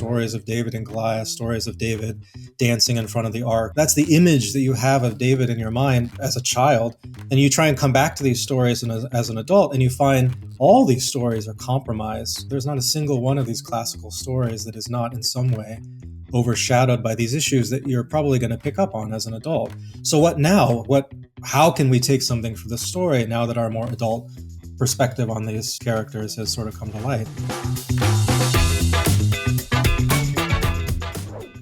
stories of David and Goliath, stories of David dancing in front of the ark. That's the image that you have of David in your mind as a child. And you try and come back to these stories as an adult, and you find all these stories are compromised. There's not a single one of these classical stories that is not in some way overshadowed by these issues that you're probably going to pick up on as an adult. So what now? How can we take something from this story now that our more adult perspective on these characters has sort of come to light?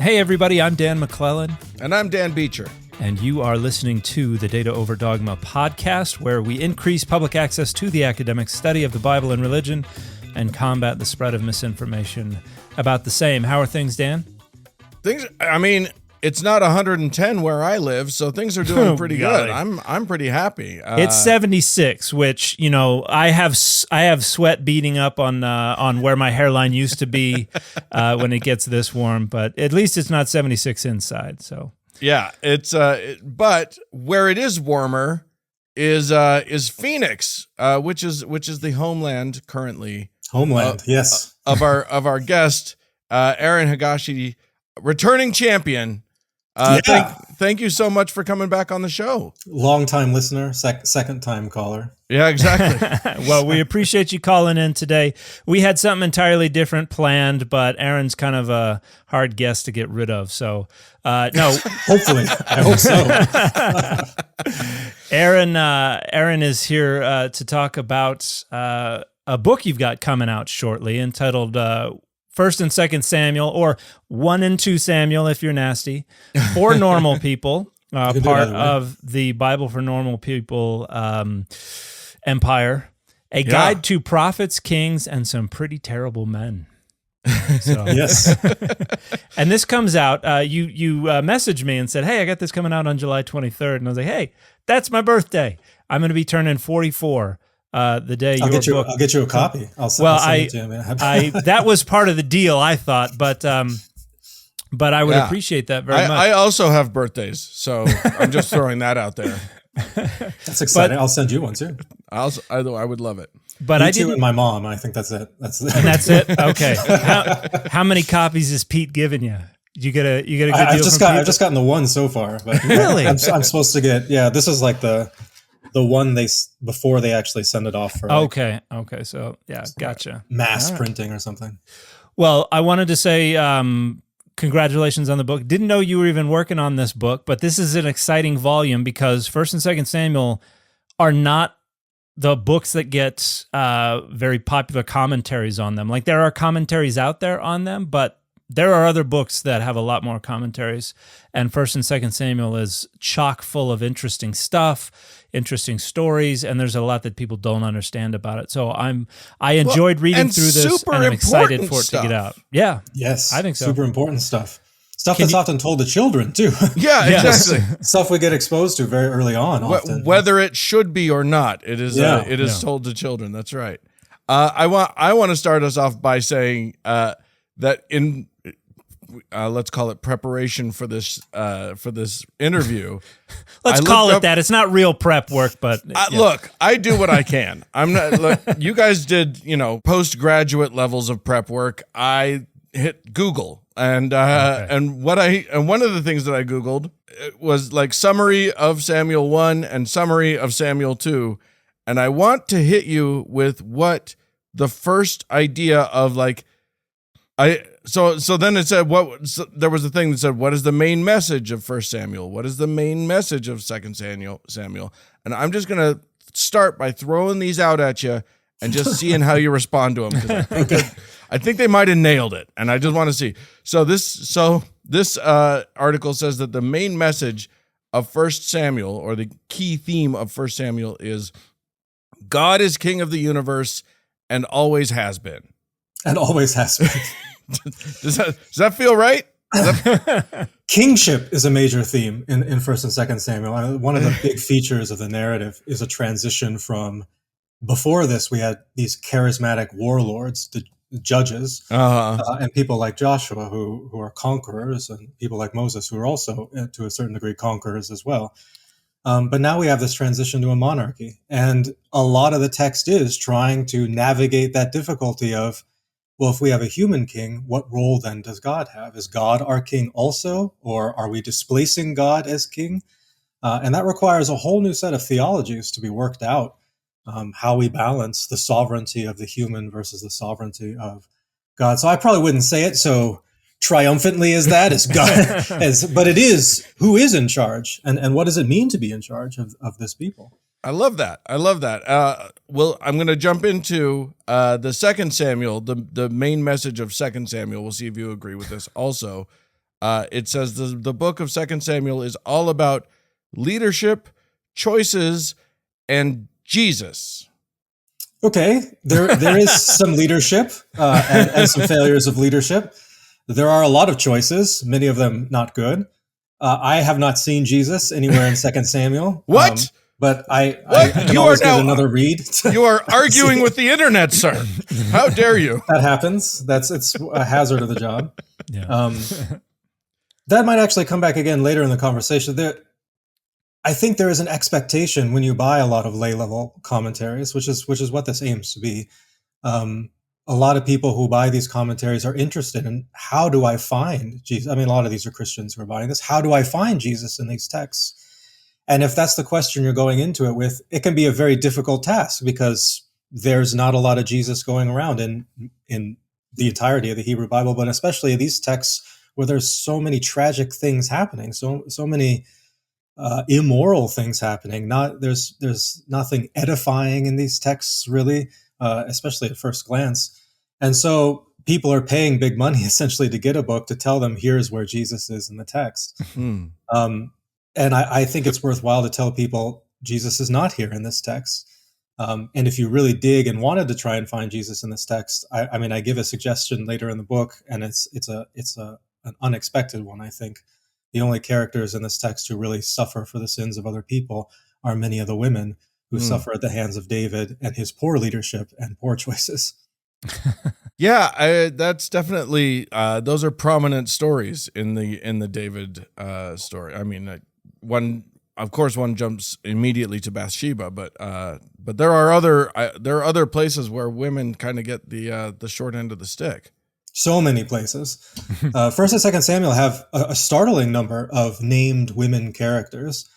Hey everybody, I'm Dan McClellan. And I'm Dan Beecher. And you are listening to the Data Over Dogma podcast, where we increase public access to the academic study of the Bible and religion and combat the spread of misinformation about the same. How are things, Dan? It's not 110 where I live, so things are doing pretty good. I'm pretty happy. It's 76, which, you know, I have sweat beating up on where my hairline used to be when it gets this warm, but at least it's not 76 inside. So yeah, it's but where it is warmer is Phoenix, which is the homeland currently. Yes, of our guest Aaron Higashi, returning champion. Thank you so much for coming back on the show. Long-time listener, second time caller. Yeah, exactly. Well, we appreciate you calling in today. We had something entirely different planned, but Aaron's kind of a hard guest to get rid of. So, no. Hopefully. I hope so. Aaron is here to talk about a book you've got coming out shortly entitled 1st and 2nd Samuel, or 1 and 2 Samuel if you're nasty, for normal people, part of the Bible for Normal People empire, a guide to prophets, kings, and some pretty terrible men. So. Yes. And this comes out, you messaged me and said, hey, I got this coming out on July 23rd. And I was like, hey, that's my birthday. I'm going to be turning 44. The day I'll get you a copy. I'll send it to you, man. That was part of the deal, I thought, but I would appreciate that very much. I also have birthdays, so I'm just throwing that out there. That's exciting. I'll send you one too. I would love it. But Me too, and my mom. I think that's it. And that's it. Okay. How many copies is Pete giving you? You get a good deal. I've just gotten the one so far. But really, I'm supposed to get. Yeah, this is like the one before they actually send it off for. Okay. So yeah, gotcha. Mass printing or something. Well, I wanted to say congratulations on the book. Didn't know you were even working on this book, but this is an exciting volume because 1st and 2nd Samuel are not the books that get very popular commentaries on them. Like there are commentaries out there on them, but there are other books that have a lot more commentaries, and 1st and 2nd Samuel is chock full of interesting stuff, interesting stories, and there's a lot that people don't understand about it. So I enjoyed reading through this, and I'm excited for it to get out. Yeah. Yes. I think so. Super important stuff. Stuff that's often told to children too. Yeah, exactly. Stuff we get exposed to very early on. Often. Whether it should be or not, it is told to children. That's right. I want to start us off by saying that in let's call it preparation for this interview. Let's call it that. It's not real prep work, but look, I do what I can. I'm not. Look, you guys did, postgraduate levels of prep work. I hit Google, and one of the things that I Googled was like summary of Samuel 1 and summary of Samuel 2, and I want to hit you with what the first idea of like. So then it said there was a thing that said, what is the main message of 1 Samuel? What is the main message of 2 Samuel? And I'm just going to start by throwing these out at you and just seeing how you respond to them. I think they might have nailed it, and I just want to see. So this article says that the main message of 1 Samuel, or the key theme of 1 Samuel, is God is king of the universe and always has been. And always has been. Does that feel right? Kingship is a major theme in 1st and 2nd Samuel. One of the big features of the narrative is a transition from, before this, we had these charismatic warlords, the judges, and people like Joshua who are conquerors, and people like Moses who are also, to a certain degree, conquerors as well. But now we have this transition to a monarchy. And a lot of the text is trying to navigate that difficulty of, well, if we have a human king, what role then does God have? Is God our king also, or are we displacing God as king? And that requires a whole new set of theologies to be worked out, how we balance the sovereignty of the human versus the sovereignty of God. So I probably wouldn't say it so triumphantly as that, as God, but it is who is in charge, and what does it mean to be in charge of this people? I love that. I love that. Well, I'm going to jump into the Second Samuel, the main message of Second Samuel. We'll see if you agree with this. Also, it says the book of Second Samuel is all about leadership, choices, and Jesus. Okay, there is some leadership and some failures of leadership. There are a lot of choices, many of them not good. I have not seen Jesus anywhere in Second Samuel. What? But I can always get another read. You are arguing with the internet, sir. How dare you? That happens. It's a hazard of the job. Yeah. That might actually come back again later in the conversation. I think there is an expectation when you buy a lot of lay level commentaries, which is what this aims to be. A lot of people who buy these commentaries are interested in, how do I find Jesus? I mean, a lot of these are Christians who are buying this. How do I find Jesus in these texts? And if that's the question you're going into it with, it can be a very difficult task, because there's not a lot of Jesus going around in the entirety of the Hebrew Bible, but especially these texts where there's so many tragic things happening, so many immoral things happening. There's nothing edifying in these texts, really, especially at first glance. And so people are paying big money essentially to get a book to tell them, here's where Jesus is in the text. And I think it's worthwhile to tell people Jesus is not here in this text. And if you really dig and wanted to try and find Jesus in this text, I mean, I give a suggestion later in the book, and it's an unexpected one, I think. The only characters in this text who really suffer for the sins of other people are many of the women who suffer at the hands of David and his poor leadership and poor choices. Yeah, that's definitely those are prominent stories in the David story. I mean, one jumps immediately to Bathsheba, but there are other places where women kind of get the short end of the stick. So many places. First and Second Samuel have a startling number of named women characters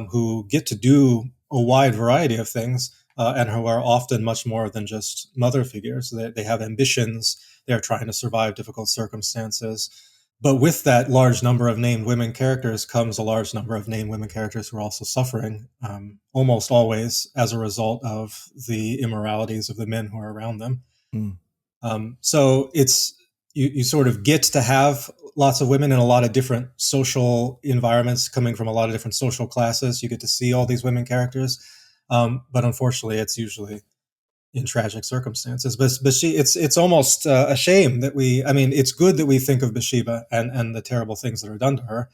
who get to do a wide variety of things, and who are often much more than just mother figures. They have ambitions. They're trying to survive difficult circumstances. But with that large number of named women characters comes a large number of named women characters who are also suffering, almost always as a result of the immoralities of the men who are around them. So it's you sort of get to have lots of women in a lot of different social environments, coming from a lot of different social classes. You get to see all these women characters, but unfortunately, it's usually in tragic circumstances. But it's almost a shame that it's good that we think of Bathsheba and the terrible things that are done to her.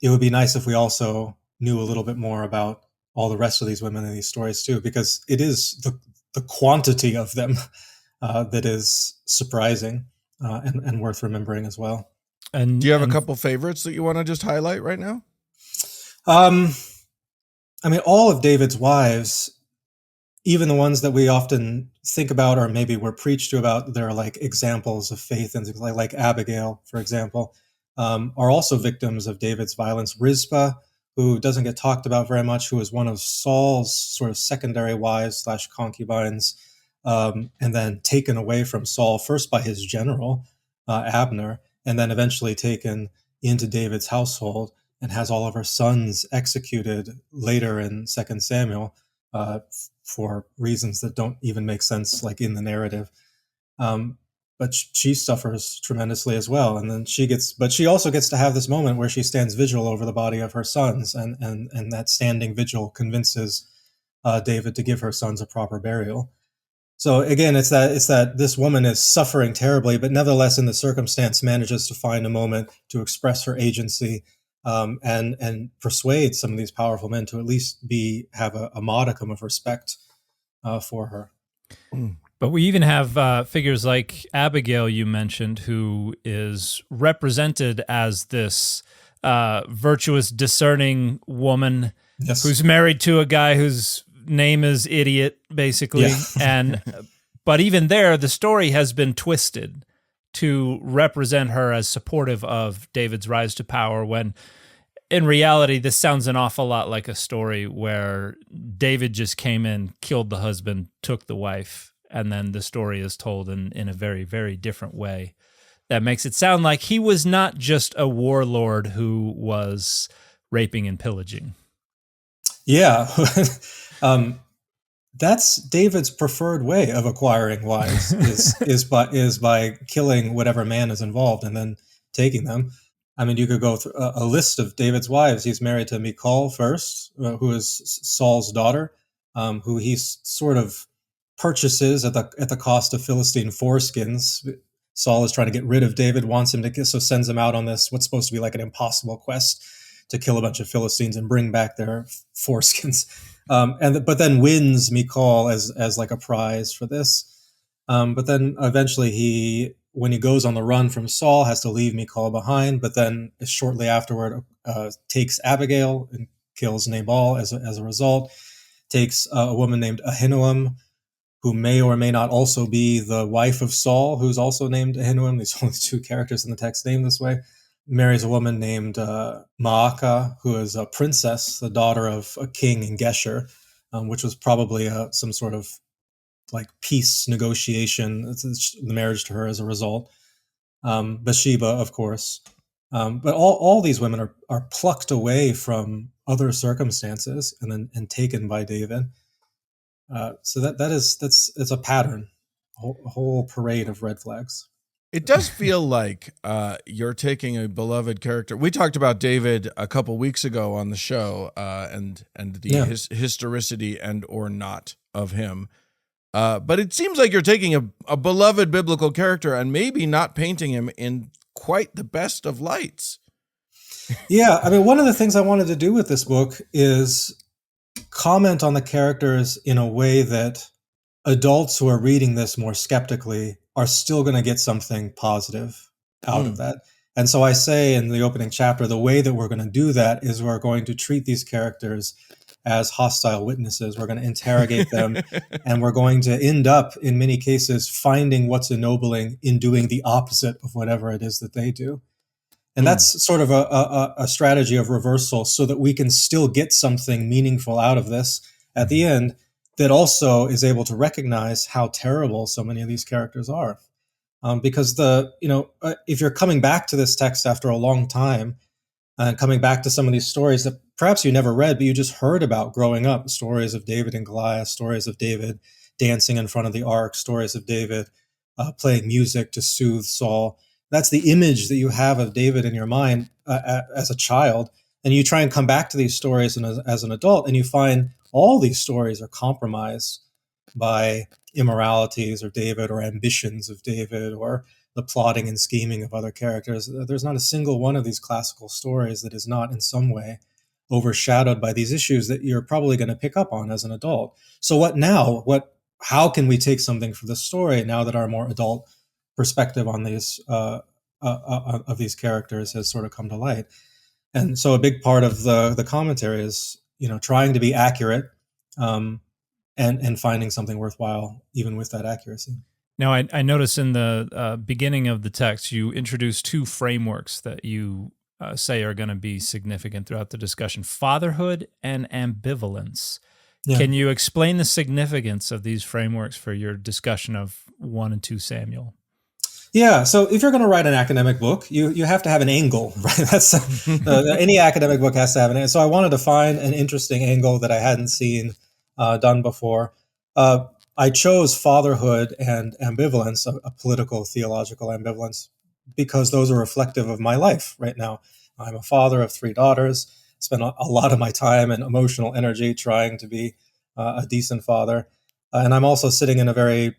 It would be nice if we also knew a little bit more about all the rest of these women in these stories too, because it is the quantity of them that is surprising and worth remembering as well. And do you have a couple favorites that you want to just highlight right now? All of David's wives, even the ones that we often think about or maybe we're preached to about, they're like examples of faith, and like Abigail, for example, are also victims of David's violence. Rizpah, who doesn't get talked about very much, who is one of Saul's sort of secondary wives / concubines, and then taken away from Saul, first by his general, Abner, and then eventually taken into David's household, and has all of her sons executed later in 2 Samuel for reasons that don't even make sense, like in the narrative. But she suffers tremendously as well. And then she also gets to have this moment where she stands vigil over the body of her sons, and that standing vigil convinces David to give her sons a proper burial. So again, it's that this woman is suffering terribly, but nevertheless, in the circumstance, manages to find a moment to express her agency, and persuade some of these powerful men to at least have a modicum of respect for her. But we even have figures like Abigail, you mentioned, who is represented as this virtuous, discerning woman, yes, who's married to a guy whose name is Idiot, basically. Yeah. And But even there, the story has been twisted to represent her as supportive of David's rise to power, when in reality, this sounds an awful lot like a story where David just came in, killed the husband, took the wife, and then the story is told in a very, very different way. That makes it sound like he was not just a warlord who was raping and pillaging. Yeah. That's David's preferred way of acquiring wives is by killing whatever man is involved and then taking them. I mean, you could go through a list of David's wives. He's married to Michal first, who is Saul's daughter, who he sort of purchases at the cost of Philistine foreskins. Saul is trying to get rid of David, wants him to get, so sends him out on this what's supposed to be like an impossible quest to kill a bunch of Philistines and bring back their foreskins. But then wins Michal as like a prize for this. But then eventually when he goes on the run from Saul, has to leave Michal behind. But then shortly afterward, takes Abigail and kills Nabal as a result. Takes a woman named Ahinoam, who may or may not also be the wife of Saul, who's also named Ahinoam. There's only two characters in the text named this way. Marries a woman named Maacah, who is a princess, the daughter of a king in Geshur, which was probably some sort of like peace negotiation. It's the marriage to her as a result. Bathsheba, of course. But all these women are plucked away from other circumstances and taken by David. So it's a pattern, a whole parade of red flags. It does feel like you're taking a beloved character. We talked about David a couple weeks ago on the show, and the historicity and or not of him. But it seems like you're taking a beloved biblical character and maybe not painting him in quite the best of lights. Yeah, I mean, one of the things I wanted to do with this book is comment on the characters in a way that adults who are reading this more skeptically are still going to get something positive out of that. And so I say in the opening chapter, the way that we're going to do that is we're going to treat these characters as hostile witnesses. We're going to interrogate them, and we're going to end up, in many cases, finding what's ennobling in doing the opposite of whatever it is that they do. And that's sort of a strategy of reversal, so that we can still get something meaningful out of this at the end that also is able to recognize how terrible so many of these characters are. Because if you're coming back to this text after a long time, and coming back to some of these stories that perhaps you never read, but you just heard about growing up, stories of David and Goliath, stories of David dancing in front of the ark, stories of David playing music to soothe Saul. That's the image that you have of David in your mind as a child. And you try and come back to these stories as an adult, and you find all these stories are compromised by immoralities of David or ambitions of David or the plotting and scheming of other characters. There's not a single one of these classical stories that is not in some way overshadowed by these issues that you're probably going to pick up on as an adult. So what now? How can we take something from this story now that our more adult perspective on these of these characters has sort of come to light? And so a big part of the commentary is, trying to be accurate and finding something worthwhile even with that accuracy. Now, I notice in the beginning of the text, you introduce two frameworks that you say are going to be significant throughout the discussion: fatherhood and ambivalence. Yeah. Can you explain the significance of these frameworks for your discussion of 1 and 2 Samuel? Yeah, so if you're going to write an academic book, you have to have an angle, right? That's any academic book has to have an angle. So I wanted to find an interesting angle that I hadn't seen done before. I chose fatherhood and ambivalence, a political, theological ambivalence, because those are reflective of my life right now. I'm a father of 3 daughters, spend a lot of my time and emotional energy trying to be a decent father. And I'm also sitting in a very,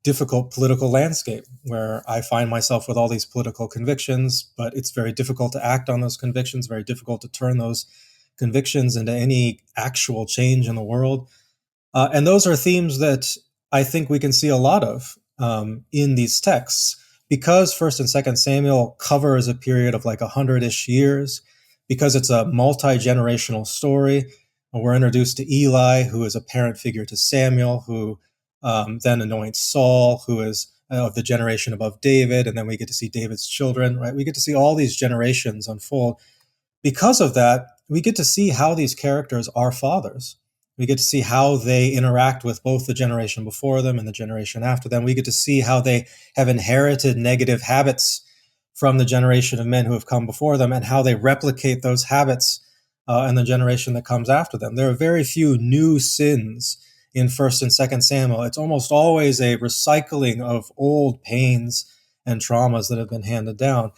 difficult political landscape where I find myself with all these political convictions, but it's very difficult to act on those convictions, very difficult to turn those convictions into any actual change in the world. And those are themes that I think we can see a lot of in these texts, because 1st and 2nd Samuel covers a period of like 100-ish years, because it's a multi-generational story. We're introduced to Eli, who is a parent figure to Samuel, who then anoints Saul, who is of the generation above David, and then we get to see David's children, right? We get to see all these generations unfold. Because of that, we get to see how these characters are fathers. We get to see how they interact with both the generation before them and the generation after them. We get to see how they have inherited negative habits from the generation of men who have come before them, and how they replicate those habits in the generation that comes after them. There are very few new sins in 1st and 2nd Samuel. It's almost always a recycling of old pains and traumas that have been handed down.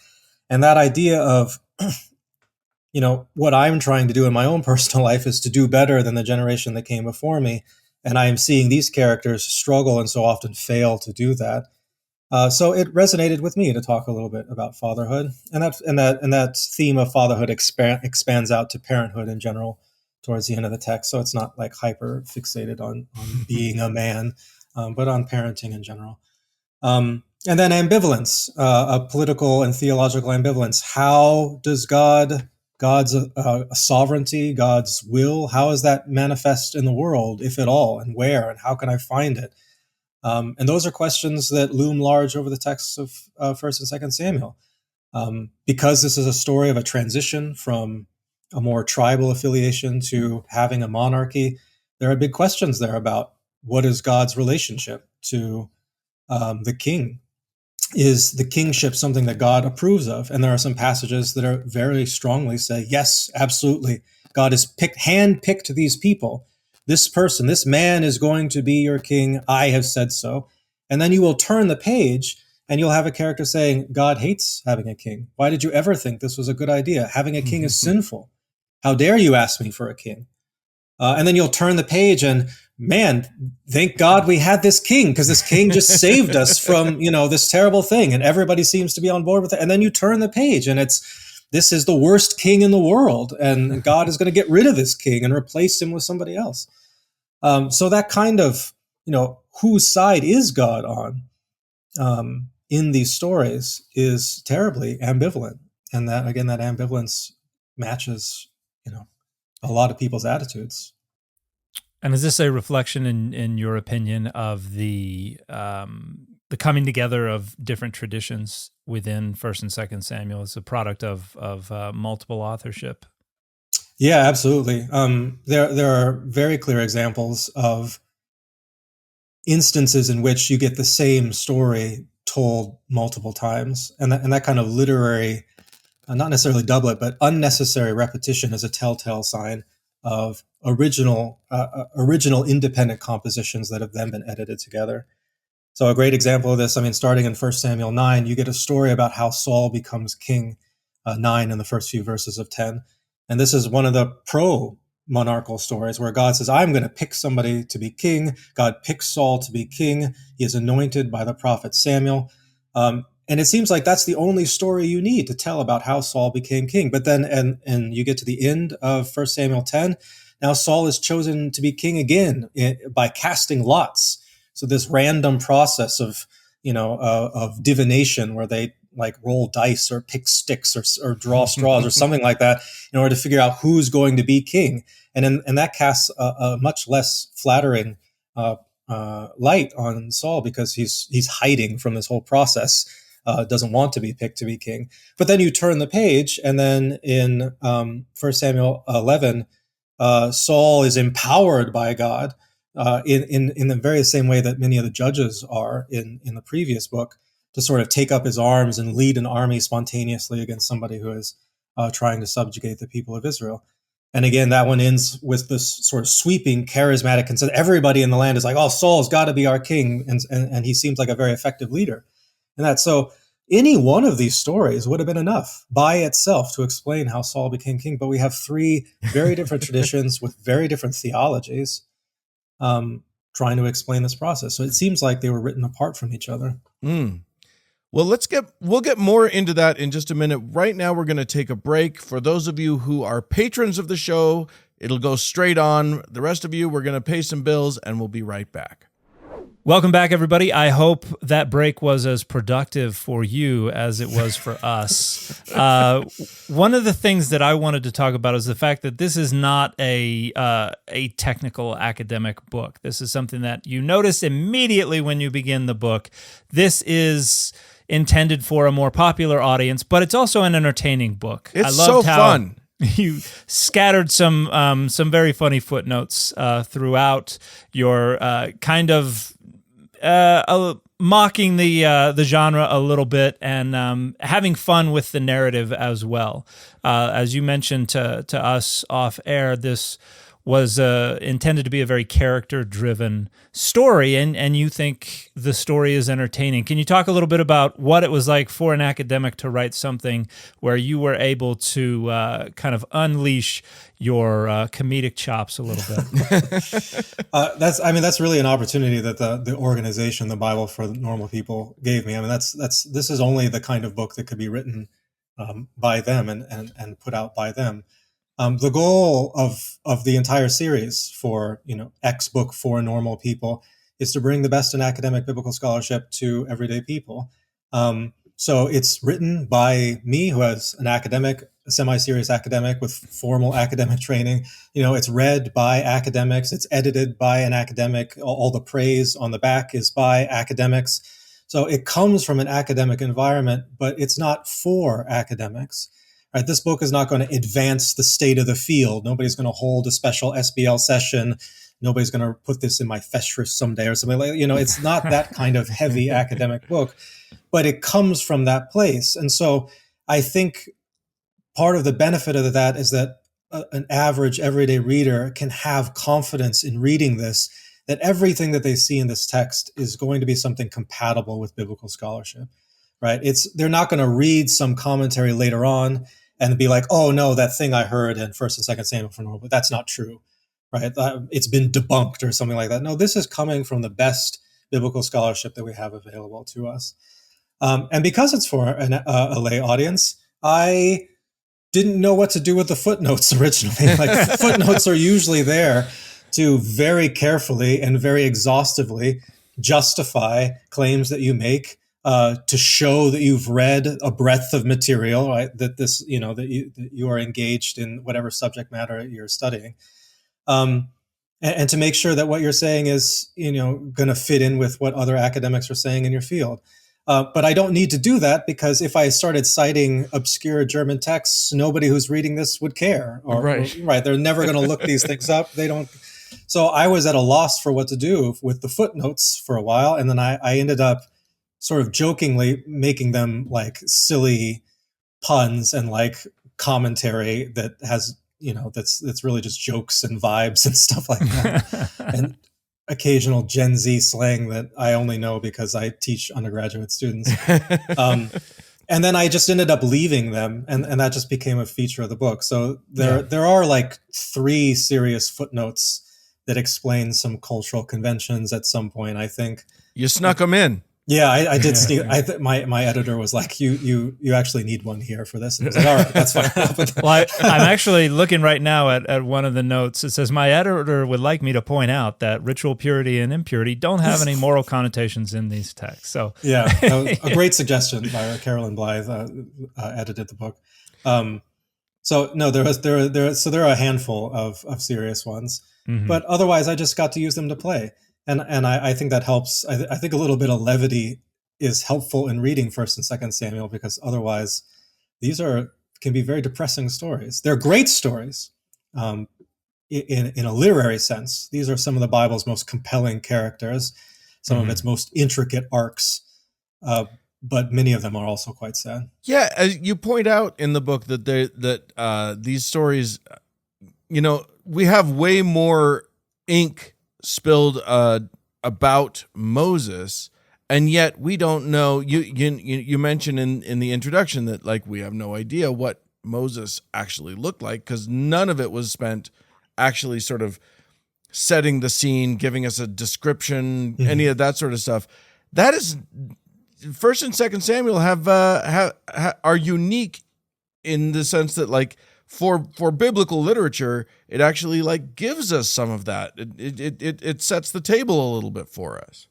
And that idea of what I'm trying to do in my own personal life is to do better than the generation that came before me. And I am seeing these characters struggle and so often fail to do that. So it resonated with me to talk a little bit about fatherhood, and that theme of fatherhood expands out to parenthood in general towards the end of the text. So it's not like hyper fixated on being a man, but on parenting in general. And then ambivalence, a political and theological ambivalence. How does God's sovereignty, God's will, how is that manifest in the world, if at all, and where, and how can I find it? And those are questions that loom large over the texts of 1st and 2nd Samuel. Because this is a story of a transition from a more tribal affiliation to having a monarchy, there are big questions there about what is God's relationship to the king. Is the kingship something that God approves of? And there are some passages that are very strongly say, yes, absolutely. God has handpicked these people. This person, this man is going to be your king. I have said so. And then you will turn the page and you'll have a character saying, God hates having a king. Why did you ever think this was a good idea? Having a king is sinful. How dare you ask me for a king? And then you'll turn the page and, man, thank God we had this king, because this king just saved us from, this terrible thing. And everybody seems to be on board with it. And then you turn the page and this is the worst king in the world. And God is going to get rid of this king and replace him with somebody else. So that kind of, whose side is God on in these stories is terribly ambivalent. And that, again, that ambivalence matches, a lot of people's attitudes. And is this a reflection, in your opinion, of the coming together of different traditions within 1st and 2nd Samuel? It's a product of multiple authorship. Yeah, absolutely. There are very clear examples of instances in which you get the same story told multiple times, and that kind of literary, not necessarily doublet, but unnecessary repetition is a telltale sign of original independent compositions that have then been edited together. So a great example of this, starting in 1 Samuel 9, you get a story about how Saul becomes king, 9 in the first few verses of 10. And this is one of the pro-monarchical stories where God says, I'm going to pick somebody to be king. God picks Saul to be king. He is anointed by the prophet Samuel. And it seems like that's the only story you need to tell about how Saul became king. But then, and you get to the end of 1 Samuel 10, now Saul is chosen to be king again by casting lots. So this random process of divination where they like roll dice or pick sticks or draw straws or something like that in order to figure out who's going to be king. And that casts a much less flattering light on Saul, because he's hiding from this whole process. Doesn't want to be picked to be king. But then you turn the page, and then in 1 Samuel 11, Saul is empowered by God in the very same way that many of the judges are in the previous book, to sort of take up his arms and lead an army spontaneously against somebody who is trying to subjugate the people of Israel. And again, that one ends with this sort of sweeping, charismatic consent. Everybody in the land is like, oh, Saul's got to be our king. And he seems like a very effective leader. And that, so any one of these stories would have been enough by itself to explain how Saul became king. But we have three very different traditions with very different theologies trying to explain this process. So it seems like they were written apart from each other. Well, we'll get more into that in just a minute. Right now, we're going to take a break. For those of you who are patrons of the show, it'll go straight on. The rest of you, we're going to pay some bills, and we'll be right back. Welcome back, everybody. I hope that break was as productive for you as it was for us. One of the things that I wanted to talk about is the fact that this is not a technical academic book. This is something that you notice immediately when you begin the book. This is intended for a more popular audience, but it's also an entertaining book. It's so fun. You scattered some very funny footnotes throughout your kind of mocking the genre a little bit and having fun with the narrative as well. As you mentioned to us off air, this was intended to be a very character-driven story, and you think the story is entertaining. Can you talk a little bit about what it was like for an academic to write something where you were able to kind of unleash your comedic chops a little bit? That's really an opportunity that the organization, the Bible for Normal People, gave me. I mean, this is only the kind of book that could be written by them and put out by them. The goal of the entire series for, X book for normal people is to bring the best in academic biblical scholarship to everyday people. So it's written by me, who is an academic, a semi-serious academic with formal academic training. It's read by academics. It's edited by an academic. All the praise on the back is by academics. So it comes from an academic environment, but it's not for academics. Right, this book is not going to advance the state of the field. Nobody's going to hold a special SBL session. Nobody's going to put this in my Festrus someday or something like that. It's not that kind of heavy academic book, but it comes from that place. And so I think part of the benefit of that is that an average everyday reader can have confidence in reading this, that everything that they see in this text is going to be something compatible with biblical scholarship, right? They're not going to read some commentary later on and be like, oh no, that thing I heard in 1st and 2nd Samuel from Norwood, that's not true, right? It's been debunked or something like that. No, this is coming from the best biblical scholarship that we have available to us. And because it's for a lay audience, I didn't know what to do with the footnotes originally. Like footnotes are usually there to very carefully and very exhaustively justify claims that you make, to show that you've read a breadth of material, right? That this, that you are engaged in whatever subject matter you're studying, and to make sure that what you're saying is, going to fit in with what other academics are saying in your field. But I don't need to do that, because if I started citing obscure German texts, nobody who's reading this would care. Right? They're never going to look these things up. They don't. So I was at a loss for what to do with the footnotes for a while, and then I ended up sort of jokingly making them like silly puns and like commentary that has, that's really just jokes and vibes and stuff like that. And occasional Gen Z slang that I only know because I teach undergraduate students. And then I just ended up leaving them, and that just became a feature of the book. So there are like 3 serious footnotes that explain some cultural conventions at some point, I think. You snuck them in. Yeah, I did. My editor was like, "You actually need one here for this." And I was like, "All right, that's fine." Well, I'm actually looking right now at one of the notes. It says, "My editor would like me to point out that ritual purity and impurity don't have any moral connotations in these texts." So yeah, a great suggestion by Carolyn Blythe, edited the book. So no, there are a handful of serious ones, but otherwise, I just got to use them to play. And I think that helps. I think a little bit of levity is helpful in reading 1st and 2nd Samuel, because otherwise these can be very depressing stories. They're great stories in a literary sense. These are some of the Bible's most compelling characters, some of its most intricate arcs, but many of them are also quite sad. Yeah, as you point out in the book that these stories, we have way more ink spilled about Moses, and yet we don't know. You mentioned in the introduction that like we have no idea what Moses actually looked like, because none of it was spent actually sort of setting the scene, giving us a description, any of that sort of stuff. That is 1st and 2nd Samuel are unique in the sense that like for biblical literature, it actually like gives us some of that. It sets the table a little bit for us.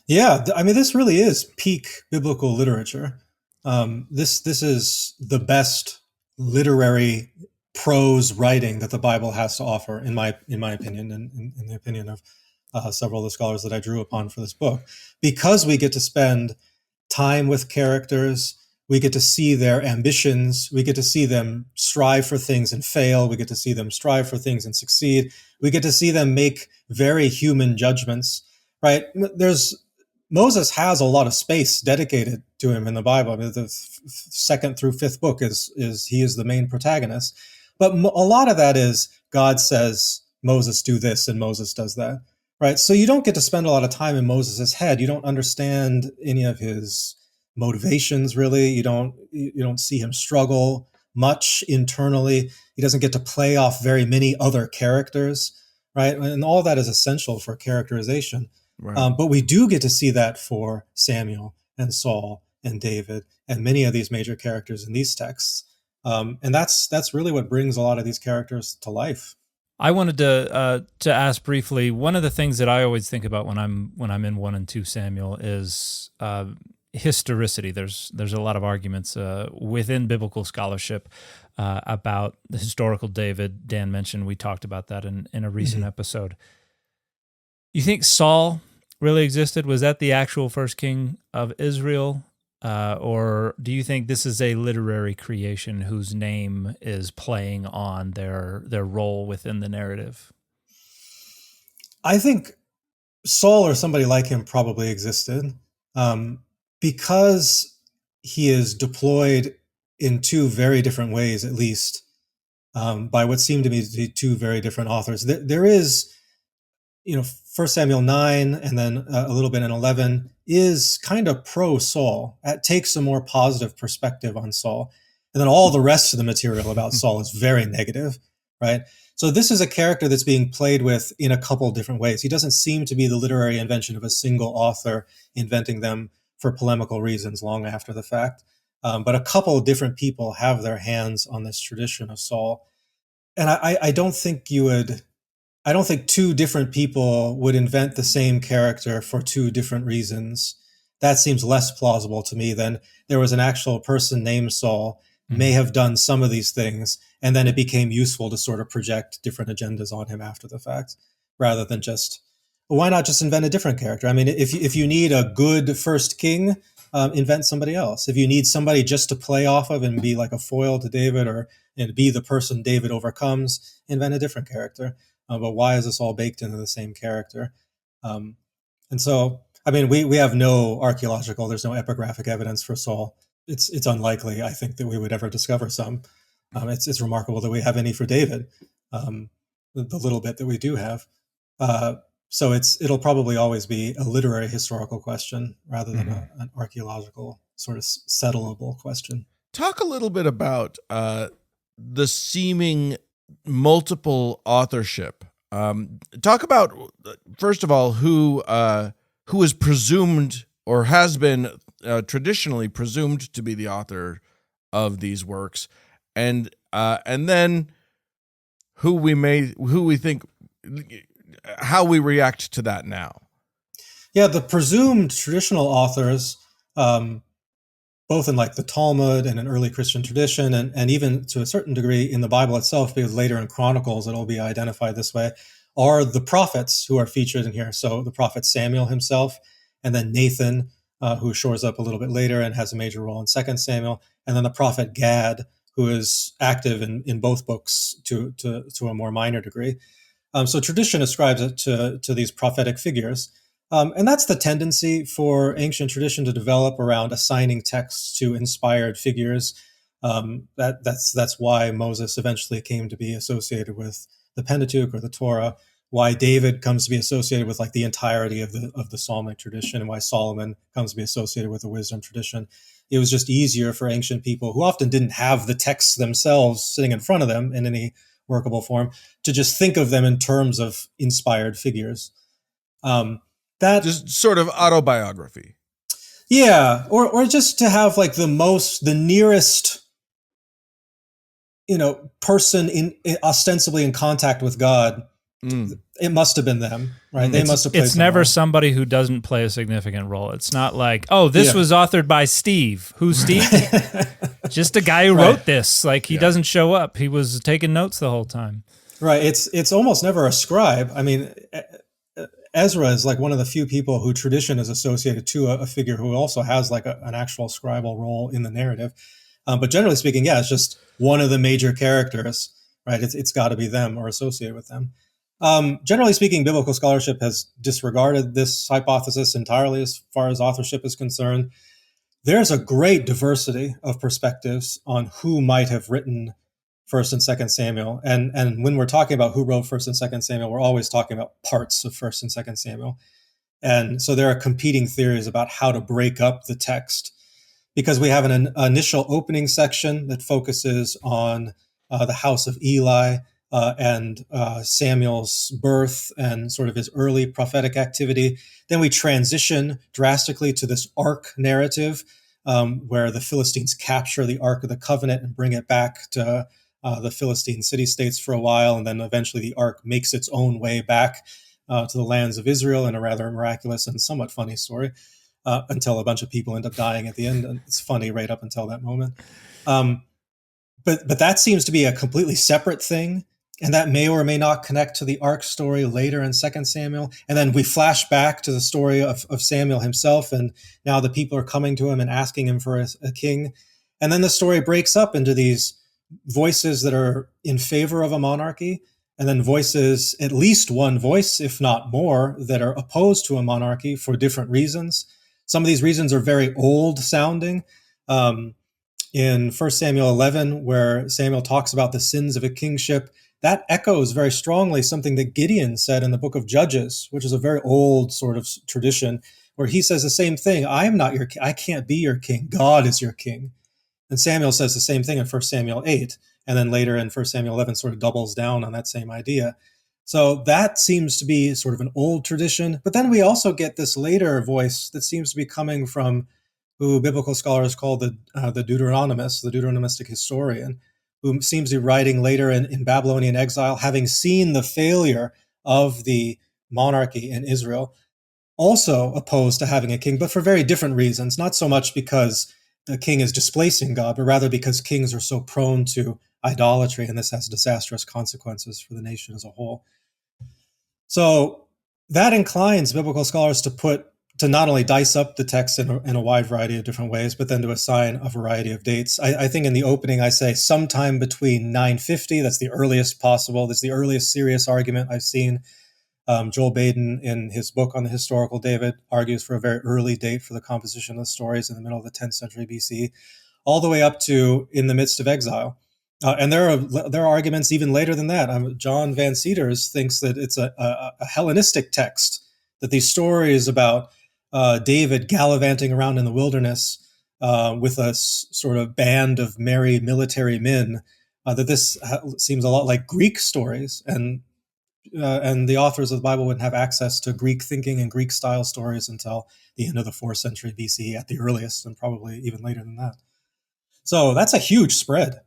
Yeah, I mean, this really is peak biblical literature. This is the best literary prose writing that the Bible has to offer, in my opinion, and in the opinion of several of the scholars that I drew upon for this book, because we get to spend time with characters. We get to see their ambitions. We get to see them strive for things and fail. We get to see them strive for things and succeed. We get to see them make very human judgments, right? Moses has a lot of space dedicated to him in the Bible. I mean, the second through fifth book is he is the main protagonist, but a lot of that is God says, Moses, do this, and Moses does that, right? So you don't get to spend a lot of time in Moses's head. You don't understand any of his motivations, really. You don't see him struggle much internally. He doesn't get to play off very many other characters, right? And all that is essential for characterization. Right. But we do get to see that for Samuel and Saul and David and many of these major characters in these texts. And that's really what brings a lot of these characters to life. I wanted to ask briefly. One of the things that I always think about when I'm in 1 and 2 Samuel is historicity. There's a lot of arguments within biblical scholarship about the historical David. Dan mentioned we talked about that in a recent episode. You think Saul really existed? Was that the actual first king of Israel? Or do you think this is a literary creation whose name is playing on their role within the narrative? I think Saul or somebody like him probably existed, because he is deployed in two very different ways, at least, by what seem to be two very different authors. There is, 1 Samuel 9 and then a little bit in 11 is kind of pro-Saul. It takes a more positive perspective on Saul. And then all the rest of the material about Saul is very negative, right? So this is a character that's being played with in a couple different ways. He doesn't seem to be the literary invention of a single author inventing them for polemical reasons long after the fact. But a couple of different people have their hands on this tradition of Saul. And I don't think two different people would invent the same character for two different reasons. That seems less plausible to me than there was an actual person named Saul, may have done some of these things, and then it became useful to sort of project different agendas on him after the fact, rather than just, well, why not just invent a different character? I mean, if you need a good first king, invent somebody else. If you need somebody just to play off of and be like a foil to David and be the person David overcomes, invent a different character. But why is this all baked into the same character? And so, I mean, we have no archaeological, there's no epigraphic evidence for Saul. It's unlikely, I think, that we would ever discover some. It's remarkable that we have any for David, the little bit that we do have. So it'll probably always be a literary historical question rather than an archaeological sort of settleable question. Talk a little bit about the seeming multiple authorship. Talk about, first of all, who is presumed or has been traditionally presumed to be the author of these works, and then how we react to that now. Yeah, the presumed traditional authors, both in like the Talmud and an early Christian tradition, and even to a certain degree in the Bible itself, because later in Chronicles it'll be identified this way, are the prophets who are featured in here. So the prophet Samuel himself, and then Nathan, who shows up a little bit later and has a major role in 2 Samuel, and then the prophet Gad, who is active in both books to a more minor degree. So tradition ascribes it to these prophetic figures. And that's the tendency for ancient tradition to develop around assigning texts to inspired figures. That's why Moses eventually came to be associated with the Pentateuch or the Torah, why David comes to be associated with like the entirety of the Psalmic tradition, and why Solomon comes to be associated with the wisdom tradition. It was just easier for ancient people who often didn't have the texts themselves sitting in front of them in any workable form to just think of them in terms of inspired figures. That just sort of autobiography. Yeah, or just to have like the nearest, person ostensibly in contact with God it must have been them, right? They must have played. It's never somebody who doesn't play a significant role. It's not like, oh, this was authored by Steve. Who's Steve? Just a guy who wrote this. Like, he doesn't show up. He was taking notes the whole time. Right. It's almost never a scribe. I mean, Ezra is like one of the few people who tradition is associated to a figure who also has like an actual scribal role in the narrative. But generally speaking, it's just one of the major characters, right? It's got to be them or associated with them. Generally speaking, biblical scholarship has disregarded this hypothesis entirely as far as authorship is concerned. There's a great diversity of perspectives on who might have written First and Second Samuel, and when we're talking about who wrote First and Second Samuel, we're always talking about parts of First and Second Samuel, and so there are competing theories about how to break up the text, because we have an initial opening section that focuses on the house of Eli and Samuel's birth and sort of his early prophetic activity. Then we transition drastically to this ark narrative, where the Philistines capture the Ark of the Covenant and bring it back to the Philistine city-states for a while, and then eventually the Ark makes its own way back to the lands of Israel in a rather miraculous and somewhat funny story, until a bunch of people end up dying at the end. And it's funny right up until that moment. But that seems to be a completely separate thing, and that may or may not connect to the Ark story later in 2 Samuel. And then we flash back to the story of Samuel himself, and now the people are coming to him and asking him for a king. And then the story breaks up into these voices that are in favor of a monarchy, and then voices, at least one voice, if not more, that are opposed to a monarchy for different reasons. Some of these reasons are very old sounding. In 1 Samuel 11, where Samuel talks about the sins of a kingship, that echoes very strongly something that Gideon said in the book of Judges, which is a very old sort of tradition, where he says the same thing. I can't be your king. God is your king. And Samuel says the same thing in 1 Samuel 8, and then later in 1 Samuel 11 sort of doubles down on that same idea. So that seems to be sort of an old tradition. But then we also get this later voice that seems to be coming from who biblical scholars call the Deuteronomist, the Deuteronomistic historian, who seems to be writing later in Babylonian exile, having seen the failure of the monarchy in Israel, also opposed to having a king, but for very different reasons, not so much because the king is displacing God, but rather because kings are so prone to idolatry, and this has disastrous consequences for the nation as a whole. So that inclines biblical scholars to not only dice up the text in a wide variety of different ways, but then to assign a variety of dates. I think in the opening I say sometime between 950, that's the earliest possible, that's the earliest serious argument I've seen. Joel Baden, in his book on the historical David, argues for a very early date for the composition of the stories in the middle of the 10th century BC, all the way up to in the midst of exile. And there are arguments even later than that. John Van Seters thinks that it's a Hellenistic text, that these stories about David gallivanting around in the wilderness with a sort of band of merry military men, that this seems a lot like Greek stories, and the authors of the Bible wouldn't have access to Greek thinking and Greek style stories until the end of the 4th century BC at the earliest, and probably even later than that. So that's a huge spread.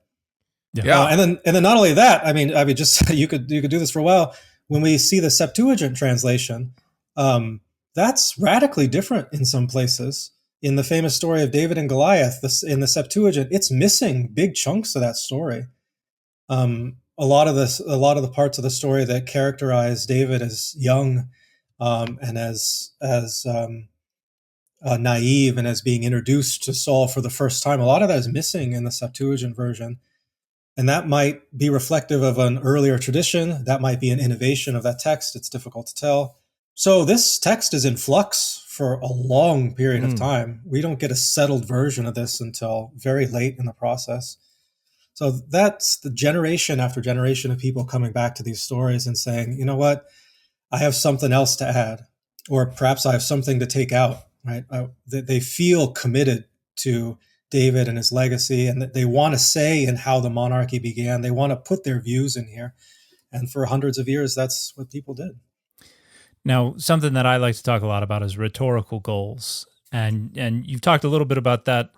Yeah. And then not only that, I mean, just you could do this for a while. When we see the Septuagint translation, that's radically different in some places. In the famous story of David and Goliath, in the Septuagint, it's missing big chunks of that story. A lot of the parts of the story that characterize David as young and as naive and as being introduced to Saul for the first time, a lot of that is missing in the Septuagint version. And that might be reflective of an earlier tradition. That might be an innovation of that text. It's difficult to tell. So this text is in flux for a long period of time. We don't get a settled version of this until very late in the process. So that's the generation after generation of people coming back to these stories and saying, you know what, I have something else to add, or perhaps I have something to take out, right? They feel committed to David and his legacy, and that they want to say in how the monarchy began. They want to put their views in here. And for hundreds of years, that's what people did. Now, something that I like to talk a lot about is rhetorical goals. And you've talked a little bit about that.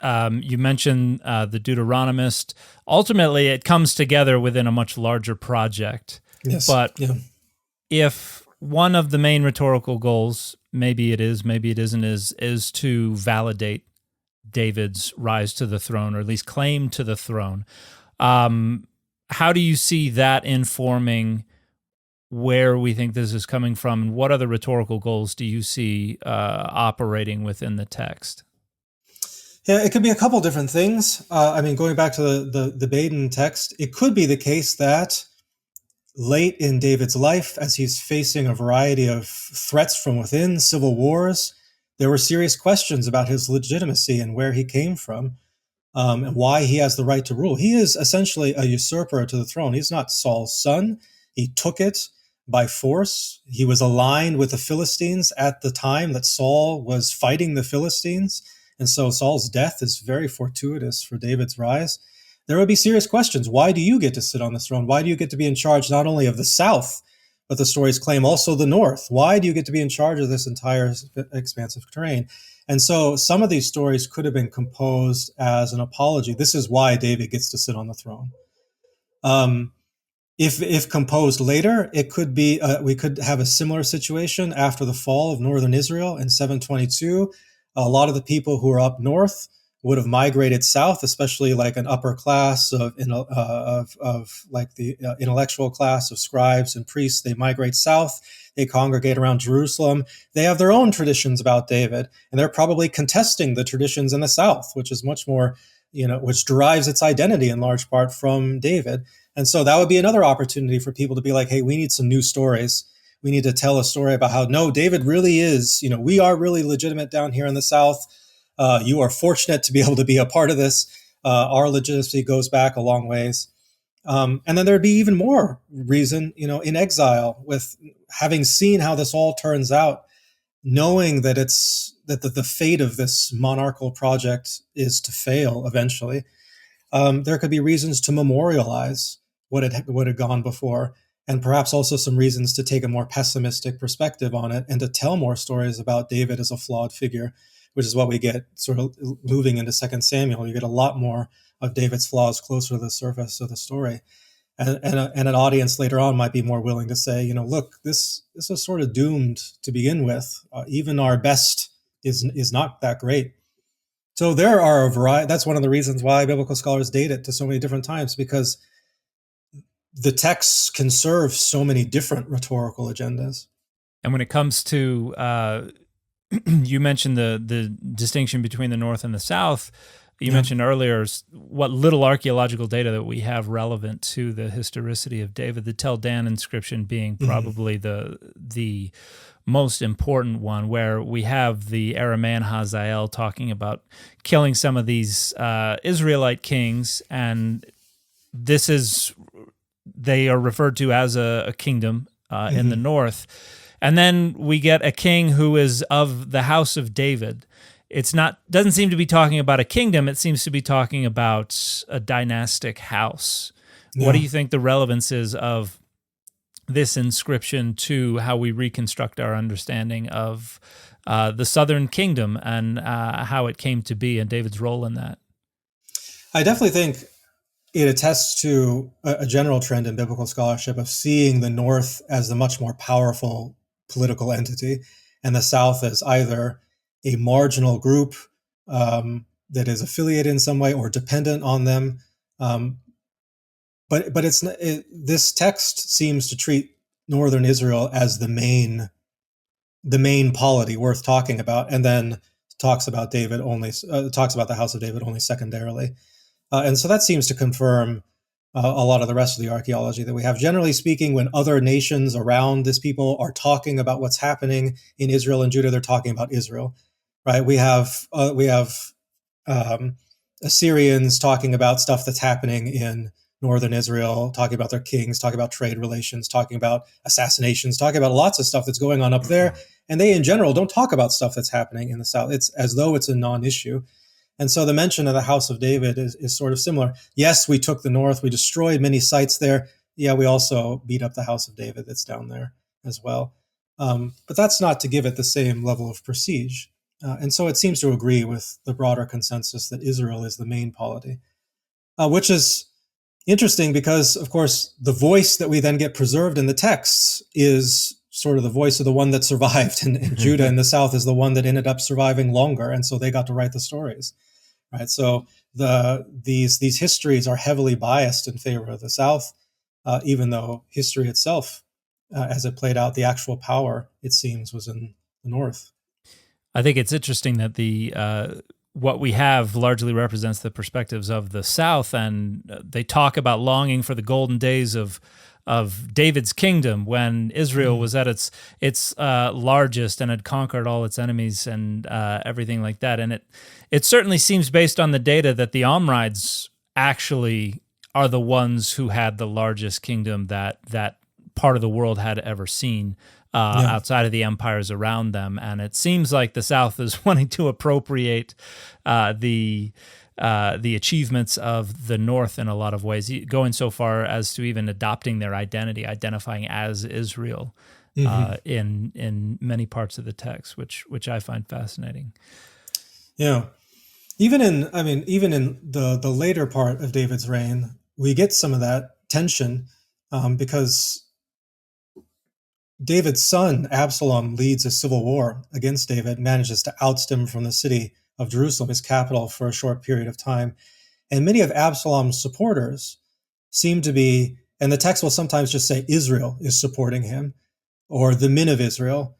You mentioned the Deuteronomist. Ultimately, it comes together within a much larger project. Yes. But if one of the main rhetorical goals, maybe it is, maybe it isn't, is to validate David's rise to the throne, or at least claim to the throne. How do you see that informing where we think this is coming from, and what other rhetorical goals do you see operating within the text? Yeah, it could be a couple different things. Going back to the Baden text, it could be the case that late in David's life, as he's facing a variety of threats from within, civil wars, there were serious questions about his legitimacy and where he came from, and why he has the right to rule. He is essentially a usurper to the throne. He's not Saul's son. He took it by force. He was aligned with the Philistines at the time that Saul was fighting the Philistines. And so Saul's death is very fortuitous for David's rise. There would be serious questions. Why do you get to sit on the throne? Why do you get to be in charge not only of the South, but the stories claim also the North? Why do you get to be in charge of this entire expansive terrain? And so some of these stories could have been composed as an apology. This is why David gets to sit on the throne. If composed later, it could be we could have a similar situation after the fall of northern Israel in 722. A lot of the people who are up north would have migrated south, especially like an upper class of like the intellectual class of scribes and priests. They migrate south. They congregate around Jerusalem. They have their own traditions about David, and they're probably contesting the traditions in the south, which is much more, which derives its identity in large part from David. And so that would be another opportunity for people to be like, hey, we need some new stories. We need to tell a story about how, no, David really is, we are really legitimate down here in the South. You are fortunate to be able to be a part of this. Our legitimacy goes back a long ways. And then there'd be even more reason, in exile, with having seen how this all turns out, knowing that that the fate of this monarchical project is to fail eventually. There could be reasons to memorialize what had gone before, and perhaps also some reasons to take a more pessimistic perspective on it and to tell more stories about David as a flawed figure, which is what we get sort of moving into 2 Samuel. You get a lot more of David's flaws closer to the surface of the story. And an audience later on might be more willing to say, look, this is sort of doomed to begin with. Even our best is not that great. So there are a variety. That's one of the reasons why biblical scholars date it to so many different times, because the texts can serve so many different rhetorical agendas. And when it comes to, you mentioned the distinction between the North and the South. You mentioned earlier what little archaeological data that we have relevant to the historicity of David. The Tel Dan inscription being probably the most important one, where we have the Aramean Hazael talking about killing some of these Israelite kings, and they are referred to as a kingdom in the north. And then we get a king who is of the house of David. Doesn't seem to be talking about a kingdom. It seems to be talking about a dynastic house. Yeah. What do you think the relevance is of this inscription to how we reconstruct our understanding of the southern kingdom and how it came to be and David's role in that? I definitely think it attests to a general trend in biblical scholarship of seeing the North as the much more powerful political entity, and the South as either a marginal group that is affiliated in some way or dependent on them. But this text seems to treat northern Israel as the main polity worth talking about, and then talks about David only. Talks about the house of David only secondarily. And so that seems to confirm a lot of the rest of the archaeology that we have. Generally speaking, when other nations around this people are talking about what's happening in Israel and Judah, they're talking about Israel, right? We have Assyrians talking about stuff that's happening in northern Israel, talking about their kings, talking about trade relations, talking about assassinations, talking about lots of stuff that's going on up there. And they, in general, don't talk about stuff that's happening in the South. It's as though it's a non-issue. And so the mention of the house of David is sort of similar. Yes, we took the north. We destroyed many sites there. Yeah, we also beat up the house of David that's down there as well. But that's not to give it the same level of prestige. And so it seems to agree with the broader consensus that Israel is the main polity, which is interesting because, of course, the voice that we then get preserved in the texts is sort of the voice of the one that survived, and Judah in the south is the one that ended up surviving longer, and so they got to write the stories, right? So these histories are heavily biased in favor of the south, even though history itself, as it played out, the actual power, it seems, was in the north. I think it's interesting that what we have largely represents the perspectives of the South, and they talk about longing for the golden days of David's kingdom when Israel was at its largest and had conquered all its enemies and everything like that. And it certainly seems, based on the data, that the Omrides actually are the ones who had the largest kingdom that part of the world had ever seen. Outside of the empires around them, and it seems like the South is wanting to appropriate the achievements of the North in a lot of ways, going so far as to even adopting their identity, identifying as Israel in many parts of the text, which I find fascinating. Yeah, even in the later part of David's reign, we get some of that tension because David's son, Absalom, leads a civil war against David, manages to oust him from the city of Jerusalem, his capital, for a short period of time. And many of Absalom's supporters seem to be, and the text will sometimes just say Israel is supporting him, or the men of Israel.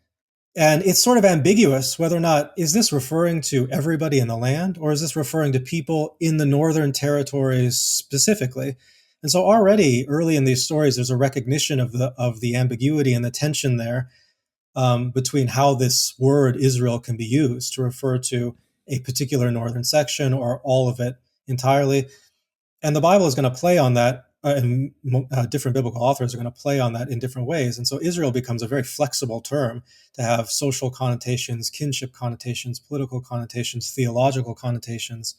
And it's sort of ambiguous whether or not, is this referring to everybody in the land, or is this referring to people in the northern territories specifically? And so already early in these stories, there's a recognition of the ambiguity and the tension there between how this word Israel can be used to refer to a particular northern section or all of it entirely. And the Bible is going to play on that, and different biblical authors are going to play on that in different ways. And so Israel becomes a very flexible term to have social connotations, kinship connotations, political connotations, theological connotations.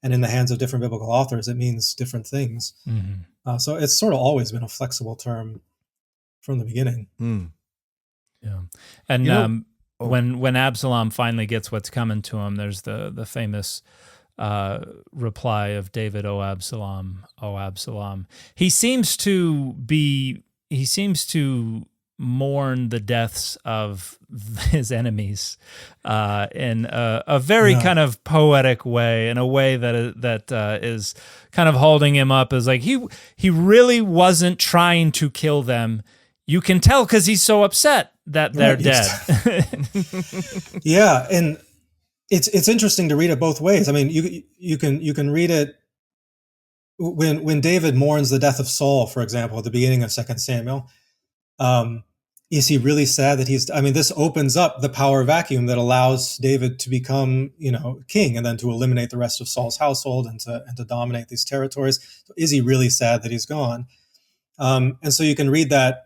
And in the hands of different biblical authors, it means different things. Mm-hmm. So it's sort of always been a flexible term from the beginning. Mm. Yeah. And when Absalom finally gets what's coming to him, there's the famous reply of David, "O Absalom, O Absalom." He seems to mourn the deaths of his enemies in a very kind of poetic way, in a way that is kind of holding him up as like he really wasn't trying to kill them. You can tell because he's so upset that they're dead. Yeah, and it's interesting to read it both ways. I mean, you can read it when David mourns the death of Saul, for example, at the beginning of 2 Samuel. Is he really sad that this opens up the power vacuum that allows David to become, king, and then to eliminate the rest of Saul's household and to dominate these territories. So is he really sad that he's gone? And so you can read that.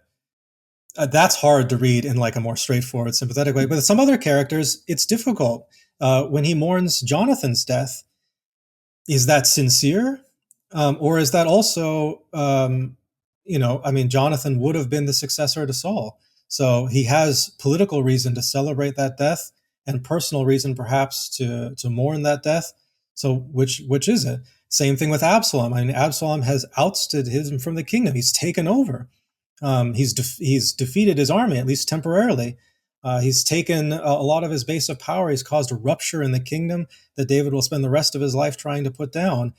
That's hard to read in like a more straightforward, sympathetic way. But some other characters, it's difficult. When he mourns Jonathan's death, is that sincere? Or is that also, Jonathan would have been the successor to Saul. So he has political reason to celebrate that death and personal reason perhaps to mourn that death. So which is it? Same thing with Absalom. I mean, Absalom has ousted him from the kingdom. He's taken over. He's defeated his army, at least temporarily. He's taken a lot of his base of power. He's caused a rupture in the kingdom that David will spend the rest of his life trying to put down.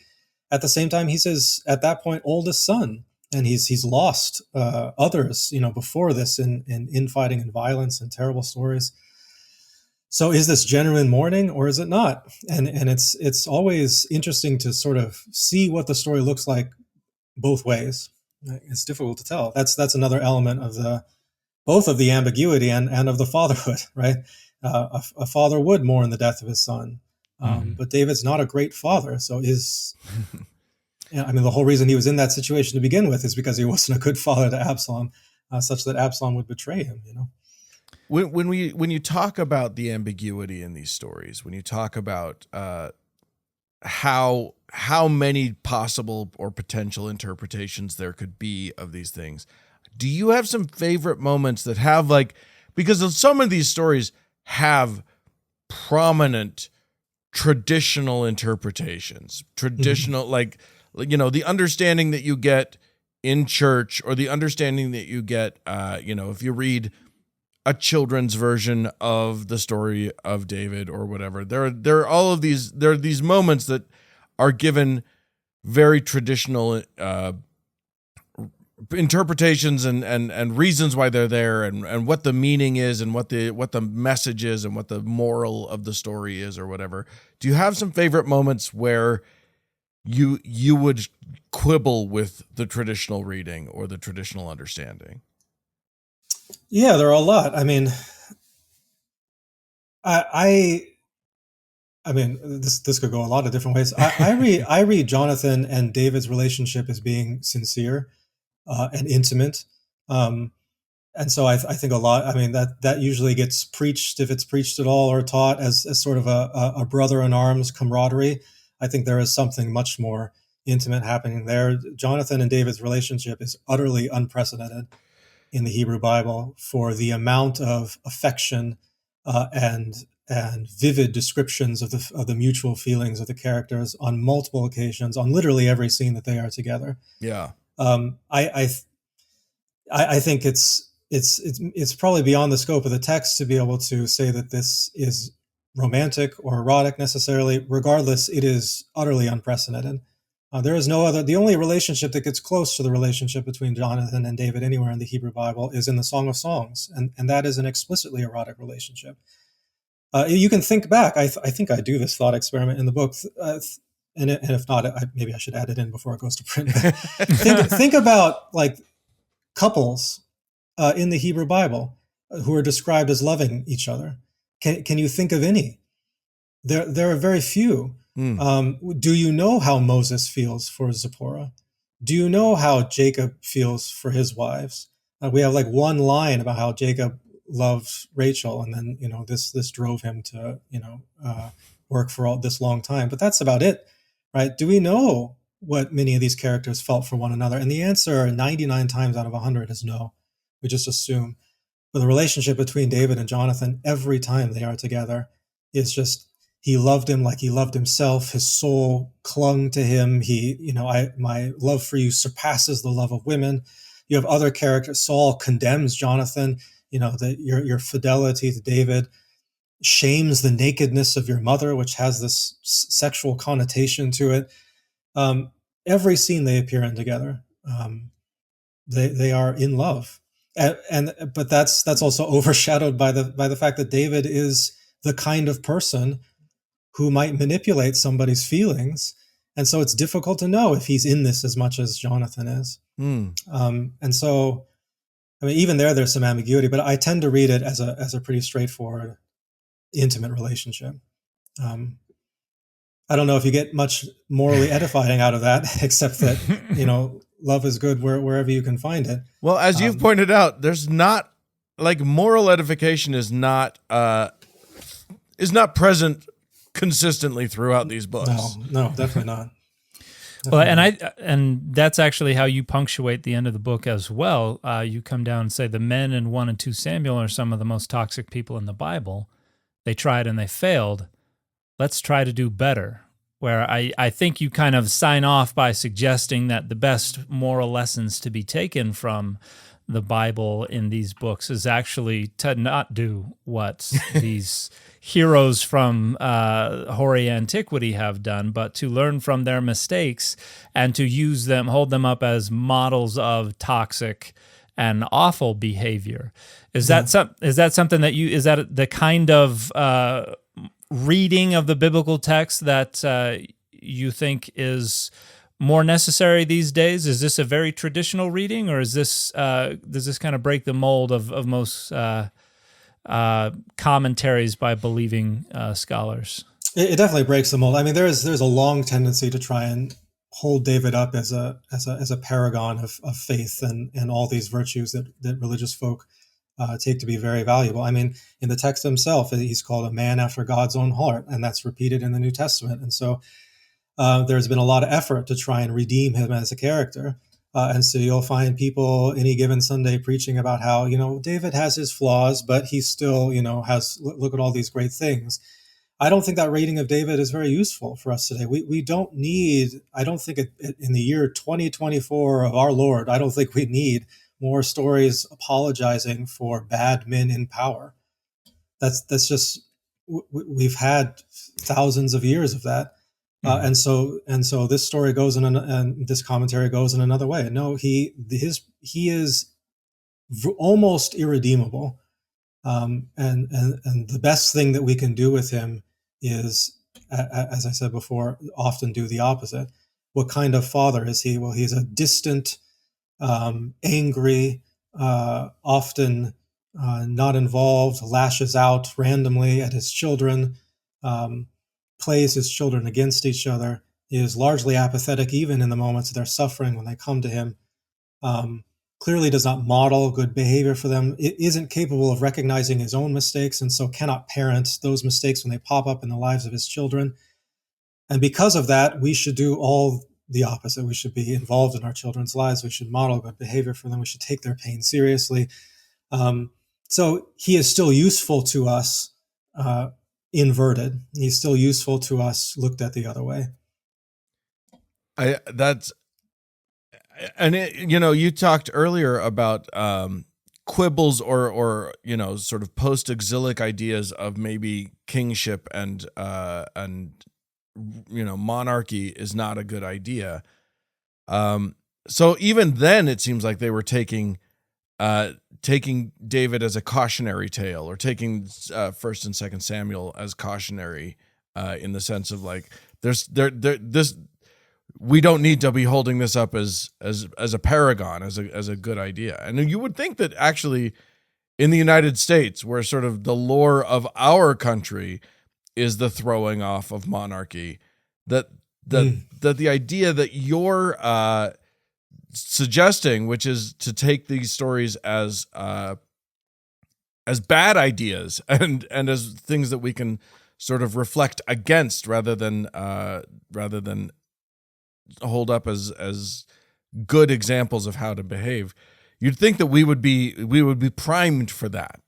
At the same time, he's his, at that point, oldest son. And he's lost others, before this in infighting and violence and terrible stories. So is this genuine mourning or is it not? And it's always interesting to sort of see what the story looks like both ways. It's difficult to tell. That's another element of both of the ambiguity and of the fatherhood, right? A father would mourn the death of his son, but David's not a great father, so is. The whole reason he was in that situation to begin with is because he wasn't a good father to Absalom, such that Absalom would betray him. When you talk about the ambiguity in these stories, when you talk about how many possible or potential interpretations there could be of these things, do you have some favorite moments that have because some of these stories have prominent traditional interpretations, traditional the understanding that you get in church, or the understanding that you get, if you read a children's version of the story of David or whatever. There are these moments that are given very traditional interpretations and reasons why they're there, and what the meaning is, and what the message is, and what the moral of the story is, or whatever. Do you have some favorite moments where you would quibble with the traditional reading or the traditional understanding? Yeah, there are a lot. I mean, this could go a lot of different ways. I read Jonathan and David's relationship as being sincere and intimate, and so I think a lot. I mean, that usually gets preached, if it's preached at all or taught, as sort of a brother in arms camaraderie. I think there is something much more intimate happening there. Jonathan and David's relationship is utterly unprecedented in the Hebrew Bible for the amount of affection and vivid descriptions of the mutual feelings of the characters on multiple occasions, on literally every scene that they are together. Yeah. I think it's probably beyond the scope of the text to be able to say that this is romantic or erotic necessarily. Regardless, it is utterly unprecedented. There is no other. The only relationship that gets close to the relationship between Jonathan and David anywhere in the Hebrew Bible is in the Song of Songs, and that is an explicitly erotic relationship. You can think back. I think I do this thought experiment in the book, and if not, maybe I should add it in before it goes to print. think about like couples in the Hebrew Bible who are described as loving each other. Can you think of any? There are very few. Do you know how Moses feels for Zipporah? Do you know how Jacob feels for his wives? We have like one line about how Jacob loves Rachel, and then this drove him to work for all this long time. But that's about it, right? Do we know what many of these characters felt for one another? And the answer 99 times out of 100 is no. We just assume. But the relationship between David and Jonathan, every time they are together, is just, he loved him like he loved himself. His soul clung to him. My love for you surpasses the love of women. You have other characters. Saul condemns Jonathan. Your fidelity to David shames the nakedness of your mother, which has this sexual connotation to it. Every scene they appear in together, they are in love, but that's also overshadowed by the fact that David is the kind of person who might manipulate somebody's feelings, and so it's difficult to know if he's in this as much as Jonathan is. And so, I mean, even there's some ambiguity, but I tend to read it as a pretty straightforward, intimate relationship. I don't know if you get much morally edifying out of that, except that, love is good wherever you can find it. Well, as you've pointed out, there's not, like, moral edification is not present consistently throughout these books. No, definitely not. Well, and that's actually how you punctuate the end of the book as well. You come down and say the men in 1 and 2 Samuel are some of the most toxic people in the Bible. They tried and they failed. Let's try to do better. Where I think you kind of sign off by suggesting that the best moral lessons to be taken from the Bible in these books is actually to not do what these heroes from hoary antiquity have done, but to learn from their mistakes and to use them, hold them up as models of toxic and awful behavior. Is that something that is that the kind of reading of the biblical text that you think is more necessary these days? Is this a very traditional reading, or is this does this kind of break the mold of most commentaries by believing scholars? It definitely breaks the mold. I mean, there's a long tendency to try and hold David up as a paragon of faith and all these virtues that religious folk take to be very valuable. I mean, in the text himself, he's called a man after God's own heart, and that's repeated in the New Testament. And so there's been a lot of effort to try and redeem him as a character. And so you'll find people any given Sunday preaching about how, David has his flaws, but he still, look at all these great things. I don't think that rating of David is very useful for us today. We don't need, I don't think in the year 2024 of our Lord, I don't think we need more stories apologizing for bad men in power. That's just, we've had thousands of years of that. And so this story goes and this commentary goes in another way. No, he is almost irredeemable. And the best thing that we can do with him is, as I said before, often do the opposite. What kind of father is he? Well, he's a distant, angry, often not involved, lashes out randomly at his children, plays his children against each other. He is largely apathetic even in the moments of their suffering when they come to him. Clearly does not model good behavior for them. It isn't capable of recognizing his own mistakes, and so cannot parent those mistakes when they pop up in the lives of his children. And because of that, we should do all the opposite. We should be involved in our children's lives. We should model good behavior for them. We should take their pain seriously. So he is still useful to us, inverted. He's still useful to us looked at the other way. You talked earlier about quibbles or sort of post-exilic ideas of maybe kingship and monarchy is not a good idea. So even then, it seems like they were taking David as a cautionary tale, or taking 1st and 2nd Samuel as cautionary, in the sense of like we don't need to be holding this up as a paragon, as a good idea. And you would think that actually in the United States, where sort of the lore of our country is the throwing off of monarchy, that the idea that you're suggesting, which is to take these stories as bad ideas and as things that we can sort of reflect against, rather than hold up as good examples of how to behave. You'd think that we would be primed for that.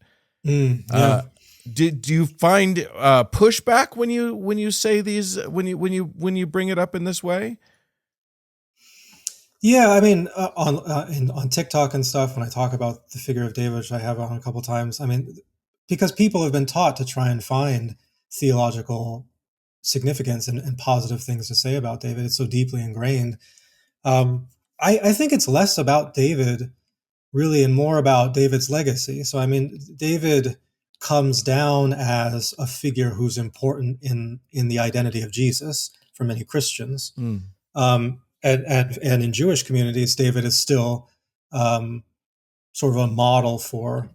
Yeah. Do you find pushback when you say these, when you bring it up in this way? Yeah, I mean, on TikTok and stuff, when I talk about the figure of David, which I have on a couple times, I mean, because people have been taught to try and find theological significance and positive things to say about David. It's so deeply ingrained. I think it's less about David, really, and more about David's legacy. So, I mean, David comes down as a figure who's important in the identity of Jesus for many Christians. And in Jewish communities, David is still sort of a model for